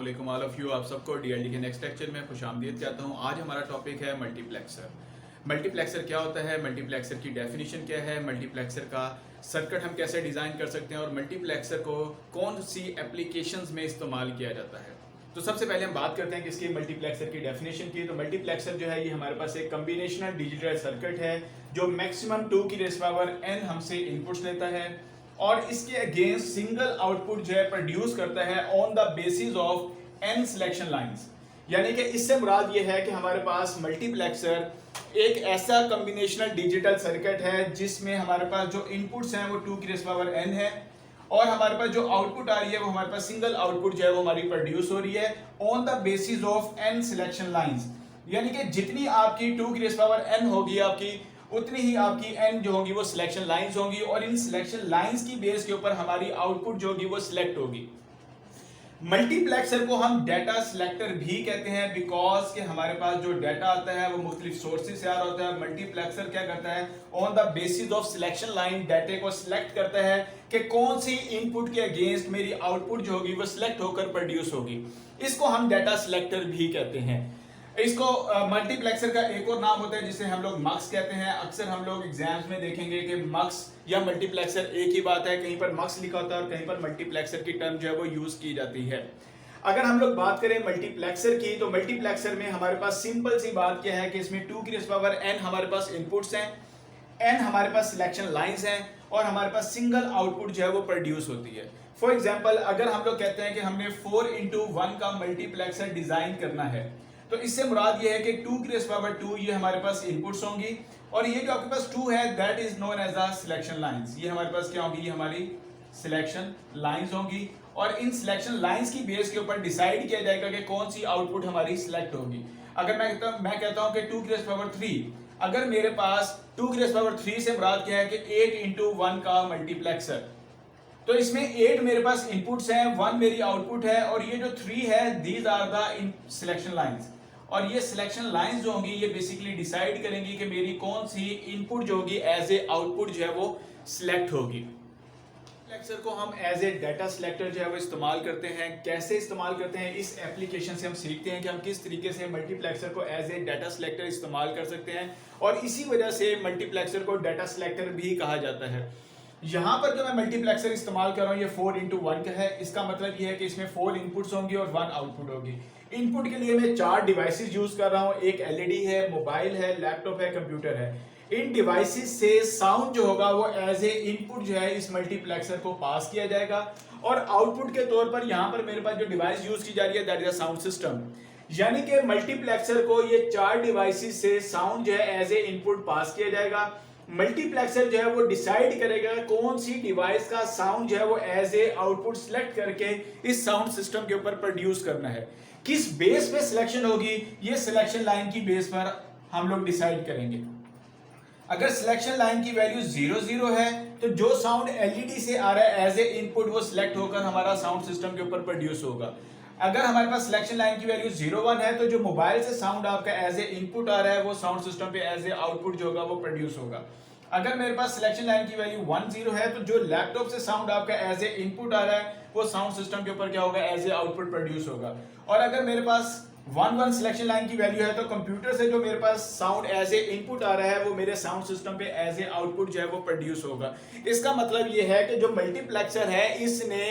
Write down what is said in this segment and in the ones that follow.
वालेकुम all of you, आप सबको डीएलडी के नेक्स्ट लेक्चर में खुशामदीद कहता हूँ। आज हमारा टॉपिक है मल्टीप्लेक्सर। मल्टीप्लेक्सर क्या होता है, मल्टीप्लेक्सर की डेफिनेशन क्या है, मल्टीप्लेक्सर का सर्किट हम कैसे डिज़ाइन कर सकते हैं और मल्टीप्लेक्सर को कौन सी एप्लीकेशंस में इस्तेमाल किया जाता है। तो सबसे पहले हम बात करते हैं कि इसकी मल्टीप्लेक्सर की डेफिनेशन की। तो मल्टीप्लेक्सर जो है ये हमारे पास एक कम्बिनेशनल डिजिटल सर्किट है जो मैक्सिमम 2 की रेज़ पावर n हमसे इनपुट्स लेता है और इसके अगेंस्ट सिंगल आउटपुट जो है प्रोड्यूस करता है on the basis of n selection lines. यानी कि इससे मुराद ये है कि हमारे पास मल्टीप्लेक्सर एक ऐसा कॉम्बिनेशनल डिजिटल सर्किट है जिसमें हमारे पास जो इनपुट्स हैं वो 2 की रेज़ पावर n है और हमारे पास जो आउटपुट आ रही है वो हमारे पास सिंगल आउटपुट जो है वो हमारी प्रोड्यूस हो रही है on the basis of n selection lines. यानी कि जितनी आपकी 2 की रेज़ पावर n होगी आपकी, उतनी ही आपकी n जो होगी वो सिलेक्शन लाइंस होंगी और इन सिलेक्शन लाइंस की बेस के ऊपर हमारी आउटपुट जो होगी वो सिलेक्ट होगी। मल्टीप्लेक्सर को हम डाटा सिलेक्टर भी कहते हैं बिकॉज कि हमारे पास जो डाटा आता है वो मुख्तलिफ सोर्सेज से आ रहा होता है। मल्टीप्लेक्सर क्या करता है, on the basis of selection line डाटे को सिलेक्ट करता है कि कौन सी इनपुट के अगेंस्ट मेरी आउटपुट जो होगी वो सिलेक्ट होकर प्रोड्यूस होगी। इसको हम डाटा सिलेक्टर भी कहते हैं। इसको मल्टीप्लेक्सर का एक और नाम होता है जिसे हम लोग मक्स कहते हैं। अक्सर हम लोग एग्जाम्स में देखेंगे कि मक्स या मल्टीप्लेक्सर एक ही बात है, कहीं पर मक्स लिखा होता है और कहीं पर मल्टीप्लेक्सर की टर्म जो है वो यूज की जाती है। अगर हम लोग बात करें मल्टीप्लेक्सर की, तो मल्टीप्लेक्सर में हमारे पास सिंपल सी बात क्या है कि इसमें 2 की रेज़ पावर n हमारे पास इनपुट्स हैं, n हमारे पास सिलेक्शन लाइंस हैं और हमारे पास सिंगल आउटपुट जो है वो प्रोड्यूस होती है। फॉर एग्जाम्पल अगर हम लोग कहते हैं कि हमने 4x1 का मल्टीप्लेक्सर डिजाइन करना है तो इससे मुराद ये है कि 2 की रेज़ पावर 2 ये हमारे पास इनपुट्स होंगी और ये जो आपके पास 2 है that is known as a selection lines. ये हमारे पास क्या होंगी, ये हमारी सिलेक्शन लाइंस होंगी और इन सिलेक्शन लाइंस की बेस के ऊपर डिसाइड किया जाएगा कि कौन सी आउटपुट हमारी सिलेक्ट होगी। अगर मैं कहता हूं कि 2 की रेज़ पावर 3, अगर मेरे पास 2 की रेज़ पावर 3 से मुराद क्या है कि 8x1 का मल्टीप्लेक्सर, तो इसमें 8 मेरे पास इनपुट्स हैं, 1 मेरी आउटपुट है और ये जो 3 है these are the selection lines. और ये सिलेक्शन लाइंस जो होंगी ये बेसिकली डिसाइड करेंगी कि मेरी कौन सी इनपुट जो होगी एज ए आउटपुट जो है वो सिलेक्ट होगी। मल्टीप्लेक्सर को हम एज ए डाटा सिलेक्टर जो है वो इस्तेमाल करते हैं। कैसे इस्तेमाल करते हैं, इस एप्लीकेशन से हम सीखते हैं कि हम किस तरीके से मल्टीप्लेक्सर को एज ए डाटा सिलेक्टर इस्तेमाल कर सकते हैं और इसी वजह से मल्टीप्लेक्सर को डाटा सिलेक्टर भी कहा जाता है। यहाँ पर जो मैं मल्टीप्लेक्सर इस्तेमाल कर रहा हूँ ये 4x1 का है। इसका मतलब ये है कि इसमें 4 इनपुट्स होंगी और 1 आउटपुट होगी। इनपुट के लिए मैं 4 डिवाइसेस यूज कर रहा हूँ, एक एलईडी है, मोबाइल है, लैपटॉप है, कंप्यूटर है। इन डिवाइसेस से साउंड जो होगा वो एज ए इनपुट जो है इस मल्टीप्लेक्सर को पास किया जाएगा और आउटपुट के तौर पर यहाँ पर मेरे पास जो डिवाइस यूज की जा रही है that is a sound system. यानी कि मल्टीप्लेक्सर को ये 4 डिवाइसेस से साउंड जो है एज ए इनपुट पास किया जाएगा। मल्टीप्लेक्सर जो है वो डिसाइड करेगा कौन सी डिवाइस का साउंड जो है वो एज ए आउटपुट सिलेक्ट करके इस साउंड सिस्टम के ऊपर प्रोड्यूस करना है। किस बेस पे सिलेक्शन होगी ये सिलेक्शन लाइन की बेस पर हम लोग डिसाइड करेंगे। अगर सिलेक्शन लाइन की वैल्यू 0 है तो जो साउंड एलईडी से आ रहा है एज ए इनपुट वो सिलेक्ट होकर हमारा साउंड सिस्टम के ऊपर प्रोड्यूस होगा। अगर हमारे पास सिलेक्शन लाइन की वैल्यू 01 है तो जो मोबाइल से साउंड आपका एज ए इनपुट आ रहा है वो साउंड सिस्टम पे एज ए आउटपुट जो होगा वो प्रोड्यूस होगा। अगर मेरे पास सिलेक्शन लाइन की वैल्यू 10 है तो जो लैपटॉप से साउंड आपका एज ए इनपुट आ रहा है वो साउंड सिस्टम के ऊपर क्या होगा, एज ए आउटपुट प्रोड्यूस होगा। और अगर मेरे पास 11 सिलेक्शन लाइन की वैल्यू है तो कंप्यूटर से जो मेरे पास साउंड एज ए इनपुट आ रहा है वो मेरे साउंड सिस्टम पे एज ए आउटपुट जो है वो प्रोड्यूस होगा। इसका मतलब ये है कि जो मल्टीप्लेक्सर है इसने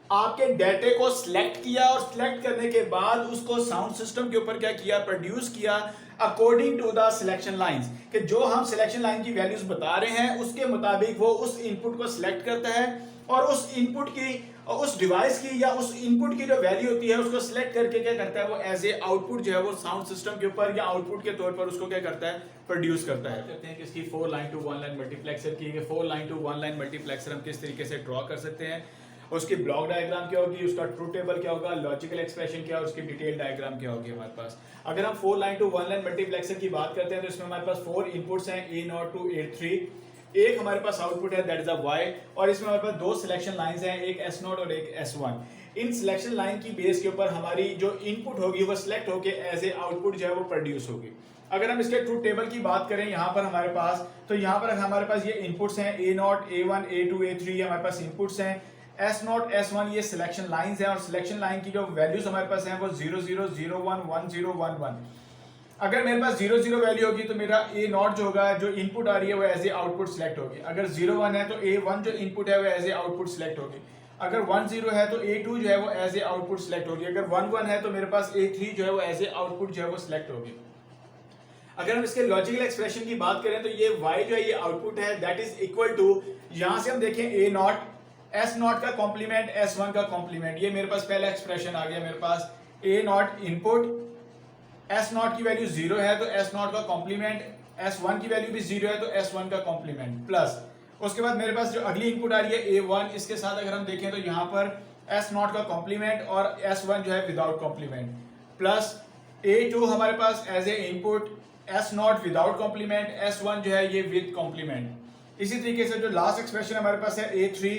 आपके डाटे को सिलेक्ट किया और सिलेक्ट करने के बाद उसको साउंड सिस्टम के ऊपर क्या किया, प्रोड्यूस किया according to the selection lines. कि जो हम सिलेक्शन लाइन की वैल्यूज बता रहे हैं उसके मुताबिक वो उस इनपुट को सिलेक्ट करता है और उस इनपुट की, उस डिवाइस की या उस इनपुट की जो वैल्यू होती है उसको सिलेक्ट करके क्या करता है वो एज ए आउटपुट जो है वो साउंड सिस्टम के ऊपर या आउटपुट के तौर पर उसको क्या करता है, प्रोड्यूस करता है। कहते हैं कि इसकी 4 लाइन टू 1 लाइन मल्टीप्लेक्सर की 4 लाइन टू 1 लाइन मल्टीप्लेक्सर हम किस तरीके से ड्रॉ कर सकते हैं, उसकी ब्लॉक डायग्राम क्या होगी, उसका ट्रूथ टेबल क्या होगा, लॉजिकल एक्सप्रेशन क्या है, उसकी डिटेल डायग्राम क्या होगी हमारे पास। अगर हम 4 लाइन टू 1 लाइन मल्टीप्लेक्सर की बात करते हैं तो इसमें हमारे पास 4 इनपुट्स हैं A0 to A3, एक हमारे पास आउटपुट है दैट इज अ Y और इसमें हमारे पास 2 सिलेक्शन लाइंस हैं, एक S0 और एक S1। इन सिलेक्शन लाइन की बेस के ऊपर हमारी जो इनपुट होगी वो सिलेक्ट होकर एज ए आउटपुट जो है वो प्रोड्यूस होगी। अगर हम इसके ट्रूथ टेबल की बात करें यहाँ पर हमारे पास, तो यहाँ पर हमारे पास ये इनपुट्स हैं A0, A1, A2, A3 हमारे पास इनपुट्स हैं। एस नॉट एस वन ये सिलेक्शन लाइंस हैं और सिलेक्शन लाइन की जो वैल्यूज हमारे पास हैं वो 0 0 0 1 1 0 1 1। अगर मेरे पास 0 0 वैल्यू होगी तो मेरा ए नॉट जो होगा जो इनपुट आ रही है वो एज ए आउटपुट सिलेक्ट होगी। अगर 0 1 है तो ए 1 जो इनपुट है वो एज ए आउटपुट सिलेक्ट होगी। अगर 1 0 है तो ए 2 जो है वो एज ए आउटपुट सिलेक्ट होगी। अगर 1 1 है तो मेरे पास ए 3 जो है वो एज ए आउटपुट जो है वो सिलेक्ट होगी। अगर हम इसके लॉजिकल एक्सप्रेशन की बात करें तो ये y जो है ये आउटपुट है, दैट इज इक्वल टू, यहां से हम देखें a नॉट एस नॉट का कॉम्प्लीमेंट एस वन का कॉम्प्लीमेंट। ये मेरे पास पहला एक्सप्रेशन आ गया मेरे पास, a not input, S not की वैल्यू 0 है तो एस नॉट का कॉम्प्लीमेंट, एस वन की वैल्यू भी 0 है तो एस वन का कॉम्प्लीमेंट, प्लस उसके बाद मेरे पास जो अगली इनपुट आ रही है a1, इसके साथ अगर हम देखें तो यहाँ पर एस नॉट का कॉम्प्लीमेंट और s1 जो है विदाउट कॉम्प्लीमेंट, प्लस a2 हमारे पास as a input, S not without complement, s1 जो है ये विद कॉम्प्लीमेंट। इसी तरीके से जो लास्ट एक्सप्रेशन हमारे पास है a3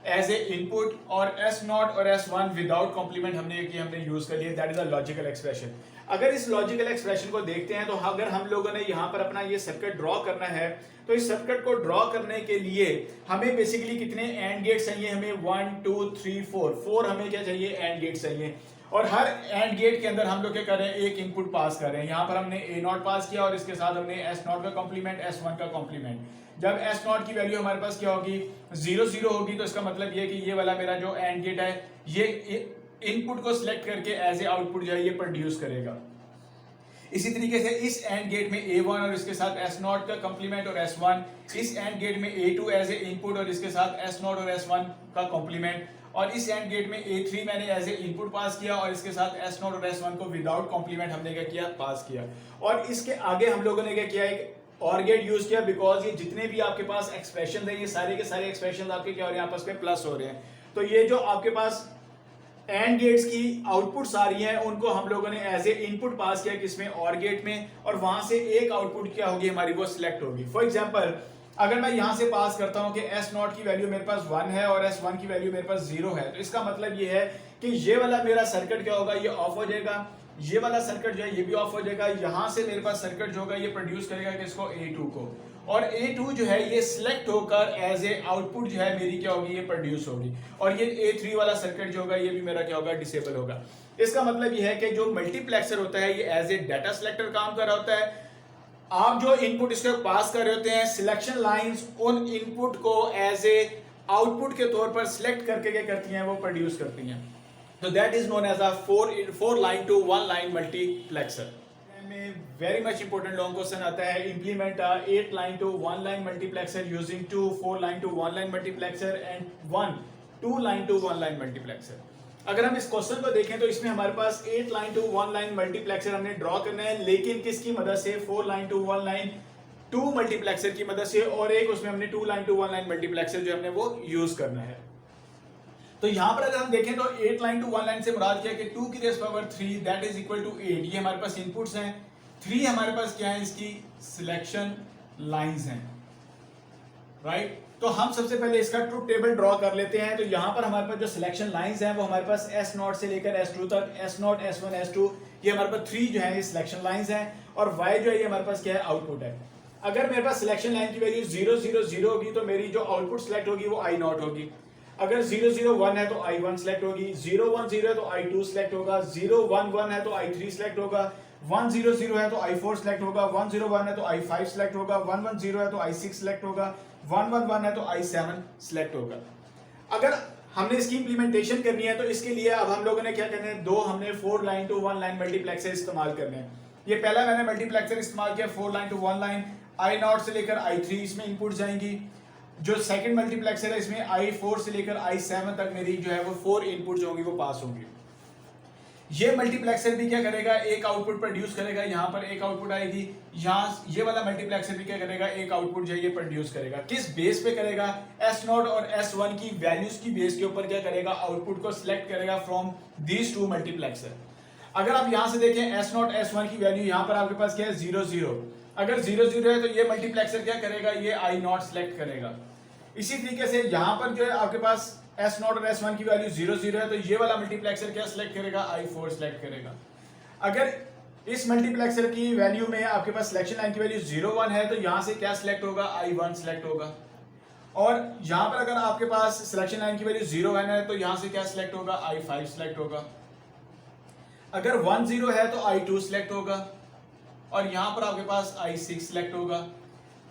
एज ए इनपुट और s नॉट और s1 विदाउट कॉम्प्लीमेंट हमने यूज कर लिया, that is a logical expression. अगर इस लॉजिकल एक्सप्रेशन को देखते हैं तो अगर हम लोगों ने यहाँ पर अपना ये सर्किट ड्रॉ करना है तो इस सर्किट को ड्रॉ करने के लिए हमें बेसिकली कितने एंड गेट चाहिए, हमें 1 2 3 4 हमें क्या चाहिए, एंड गेट चाहिए। और हर एंड गेट के अंदर हम लोग क्या कर रहे हैं, एक इनपुट पास कर रहे हैं। यहाँ पर हमने ए नॉट पास किया और इसके साथ हमने एस नॉट का कॉम्प्लीमेंट, एस वन का कॉम्प्लीमेंट। जब एस नॉट की वैल्यू हमारे पास क्या होगी, 0 0 होगी तो इसका मतलब ये कि ये वाला मेरा जो एंड गेट है ये इनपुट को सिलेक्ट करके एज ए आउटपुट जो है ये प्रोड्यूस करेगा। इसी तरीके से इस एंड गेट में A1 और इसके साथ S0 का कॉम्प्लीमेंट और S1, इस एंड गेट में A2 एज ए इनपुट और इसके साथ S0 और S1 का कॉम्प्लीमेंट, और इस एंड गेट में A3 मैंने एज ए इनपुट पास किया और इसके साथ S0 और S1 को विदाउट कॉम्प्लीमेंट हमने क्या किया, पास किया। और इसके आगे हम लोगों ने क्या किया, एक और गेट यूज किया, बिकॉज ये जितने भी आपके पास एक्सप्रेशन है ये सारे के सारे एक्सप्रेशन आपके क्या हो रहे हैं, आपस में प्लस हो रहे हैं। तो ये जो आपके पास एंड गेट्स की आउटपुट्स आ रही हैं उनको हम लोगों ने एज ए इनपुट पास किया किसमें, और गेट में, और वहां से एक आउटपुट क्या होगी हमारी, वो सिलेक्ट होगी। फॉर एग्जांपल अगर मैं यहां से पास करता हूं कि एस नॉट की वैल्यू मेरे पास 1 है और एस वन की वैल्यू मेरे पास 0 है, तो इसका मतलब ये है कि ये वाला मेरा सर्किट क्या होगा, ये ऑफ हो जाएगा, ये वाला सर्किट जो है ये भी ऑफ हो जाएगा। यहां से मेरे पास सर्किट जो होगा ये प्रोड्यूस करेगा किसको, A2 को, और A2 जो है ये सिलेक्ट होकर एज ए आउटपुट जो है मेरी क्या होगी, ये प्रोड्यूस होगी। और ये A3 वाला सर्किट जो होगा ये भी मेरा क्या होगा, डिसेबल होगा। इसका मतलब ये है कि जो मल्टीप्लेक्सर होता है ये एज ए डाटा सिलेक्टर काम कर रहा होता है। आप जो इनपुट इसके पास कर रहे होते हैं, सिलेक्शन लाइंस उन इनपुट को एज ए आउटपुट के तौर पर सिलेक्ट करके क्या करती हैं, वो प्रोड्यूस करती हैं। तो that is known as a 4 line to 1 line multiplexer. में very much important long question आता है, implement 8 line to 1 line multiplexer using 2 4 line to 1 line multiplexer and 1 2 line to 1 line multiplexer. अगर हम इस क्वेश्चन को देखें तो इसमें हमारे पास 8 लाइन टू 1 लाइन मल्टीप्लेक्सर हमने ड्रॉ करना है, लेकिन किसकी मदद से, 4 लाइन टू 1 लाइन 2 मल्टीप्लेक्सर की मदद से, और एक उसमें हमने 2 लाइन टू 1 लाइन मल्टीप्लेक्सर जो हमने वो यूज करना है। तो यहां पर अगर हम देखें तो 8 लाइन टू 1 लाइन से मुराद क्या है कि 2 की raise power 3 that is equal to 8। ये हमारे पास इनपुट्स हैं, 3 हमारे पास क्या है, इसकी सिलेक्शन लाइंस हैं, राइट। तो हम सबसे पहले इसका ट्रुथ टेबल ड्रॉ कर लेते हैं। तो यहां पर हमारे पास जो सिलेक्शन लाइंस हैं वो हमारे पास S0 से लेकर S2 तक, S0 S1 S2 ये हमारे पास 3 जो है ये सिलेक्शन लाइंस हैं, और Y जो है ये हमारे पास क्या है, आउटपुट है। अगर मेरे पास सिलेक्शन लाइन की वैल्यू 0 0 0 होगी तो मेरी जो आउटपुट सिलेक्ट होगी वो I0 होगी। अगर 0 0 1 है तो I1 सिलेक्ट होगी, 0 1 0 है तो I2 सिलेक्ट होगा, 0 1 1 है तो I3 सिलेक्ट होगा, 1 0 0 है तो I4 सिलेक्ट होगा, 1 0 1 है तो I5 सिलेक्ट होगा, 1 1 0 है तो I6 सिलेक्ट होगा, 1 1 1 है तो I7 सिलेक्ट होगा। अगर हमने इसकी इंप्लीमेंटेशन करनी है तो इसके लिए अब हम लोगों ने क्या करना है, हमने 4 लाइन टू 1 लाइन मल्टीप्लेक्सर इस्तेमाल करने हैं। ये पहला मैंने मल्टीप्लेक्सर इस्तेमाल किया 4 लाइन टू 1 लाइन, I0 से लेकर I3 इसमें इनपुट जाएंगी। जो सेकंड मल्टीप्लेक्सर है इसमें I4 से लेकर I7 तक मेरी जो है वो 4 इनपुट जो होंगी वो पास होंगी। ये मल्टीप्लेक्सर भी क्या करेगा, एक आउटपुट प्रोड्यूस करेगा, यहाँ पर एक आउटपुट आएगी, यहाँ ये वाला मल्टीप्लेक्सर भी क्या करेगा, एक आउटपुट जो है ये प्रोड्यूस करेगा। किस बेस पे करेगा, S0 और S1 की वैल्यूज की बेस के ऊपर क्या करेगा, आउटपुट को सिलेक्ट करेगा फ्रॉम दीज 2 मल्टीप्लेक्सर। अगर आप यहाँ से देखें S0 S1 की वैल्यू यहाँ पर आपके पास क्या है, 0 0। अगर 0 0 है तो ये मल्टीप्लेक्सर क्या करेगा, ये I0 सिलेक्ट करेगा। इसी तरीके से यहाँ पर जो है आपके पास S0 और S1 की वैल्यू 0 0 है तो ये वाला मल्टीप्लेक्सर क्या सिलेक्ट करेगा, I4 सिलेक्ट करेगा। अगर इस मल्टीप्लेक्सर की वैल्यू में आपके पास सिलेक्शन लाइन की वैल्यू 0 1 है तो यहाँ से क्या सिलेक्ट होगा, I1 सिलेक्ट होगा। और यहाँ पर अगर आपके पास सिलेक्शन लाइन की वैल्यू 0 1 है तो यहाँ से क्या सिलेक्ट होगा, I5 सिलेक्ट होगा। अगर 1 0 है तो I2 सिलेक्ट होगा और यहाँ पर आपके पास I6 सिलेक्ट होगा।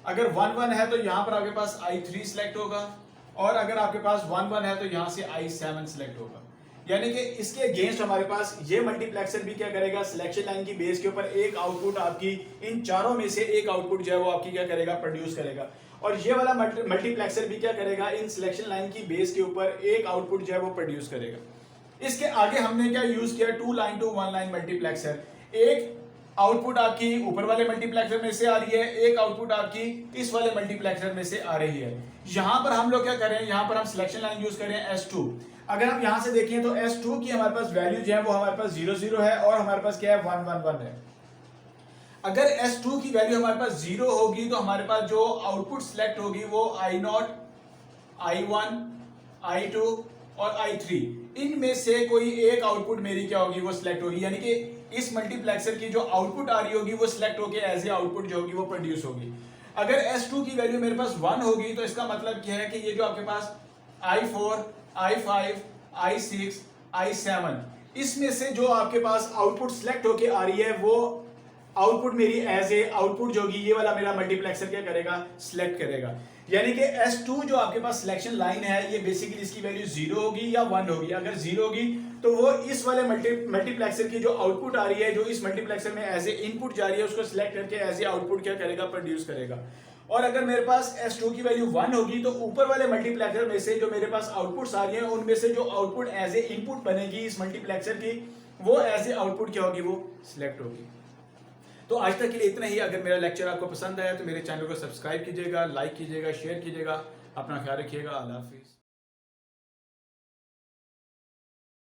अगर 1 1 है तो यहाँ पर आपके पास I3 सिलेक्ट होगा और अगर आपके पास 1 1 है तो यहाँ से I7 सिलेक्ट होगा। यानी कि इसके अगेंस्ट हमारे पास ये मल्टीप्लेक्सर भी क्या करेगा, सिलेक्शन लाइन की बेस के ऊपर एक आउटपुट आपकी इन चारों में से एक आउटपुट जो है वो आपकी क्या करेगा, प्रोड्यूस करेगा। और ये वाला मल्टीप्लेक्सर भी क्या करेगा, इन सिलेक्शन लाइन की बेस के ऊपर एक आउटपुट जो है वो प्रोड्यूस करेगा। इसके आगे हमने क्या यूज किया, 2 लाइन टू 1 लाइन मल्टीप्लेक्सर। एक आउटपुट आपकी ऊपर वाले मल्टीप्लेक्सर में से आ रही है, एक आउटपुट आपकी इस वाले मल्टीप्लेक्सर में से आ रही है। यहां पर हम लोग क्या करें, यहां पर हम सिलेक्शन लाइन यूज करें S2। अगर हम यहां से देखें तो S2 की हमारे पास वैल्यू जो है वो हमारे पास 0 0 है और हमारे पास क्या है, 1 1 1 है। अगर S2 की वैल्यू हमारे पास 0 होगी तो हमारे पास जो आउटपुट सिलेक्ट होगी वो I0, I1, I2 और I3, इनमें से कोई एक आउटपुट मेरी क्या होगी, वो सिलेक्ट होगी। यानी कि इस मल्टीप्लेक्सर की जो आउटपुट आ रही होगी वो सिलेक्ट होकर एज ए आउटपुट जो होगी वो प्रोड्यूस होगी। अगर S2 की वैल्यू मेरे पास 1 होगी तो इसका मतलब क्या है कि ये जो आपके पास I4, I5, I6, I7, इसमें से जो आपके पास आउटपुट सिलेक्ट होके आ रही है वो आउटपुट मेरी एज ए आउटपुट जो होगी ये वाला मेरा मल्टीप्लेक्सर क्या करेगा, सिलेक्ट करेगा। यानी कि S2 जो आपके पास सिलेक्शन लाइन है ये बेसिकली इसकी वैल्यू 0 होगी या 1 होगी। अगर 0 होगी तो वो इस वाले मल्टीप्लेक्सर की जो आउटपुट आ रही है, जो इस मल्टीप्लेक्सर में एज ए इनपुट जा रही है, उसको सिलेक्ट करके एज ए आउटपुट क्या करेगा, प्रोड्यूस करेगा। और अगर मेरे पास S2 की वैल्यू 1 होगी तो ऊपर वाले मल्टीप्लेक्सर में से जो मेरे पास आउटपुट्स आ रही हैं उनमें से जो आउटपुट एज ए इनपुट बनेगी इस मल्टीप्लेक्सर की, वो एज ए आउटपुट क्या होगी, वो सिलेक्ट होगी। तो आज तक के लिए इतना ही। अगर मेरा लेक्चर आपको पसंद आया तो मेरे चैनल को सब्सक्राइब कीजिएगा, लाइक कीजिएगा, शेयर कीजिएगा। अपना ख्याल रखिएगा। अल्लाह हाफिज़।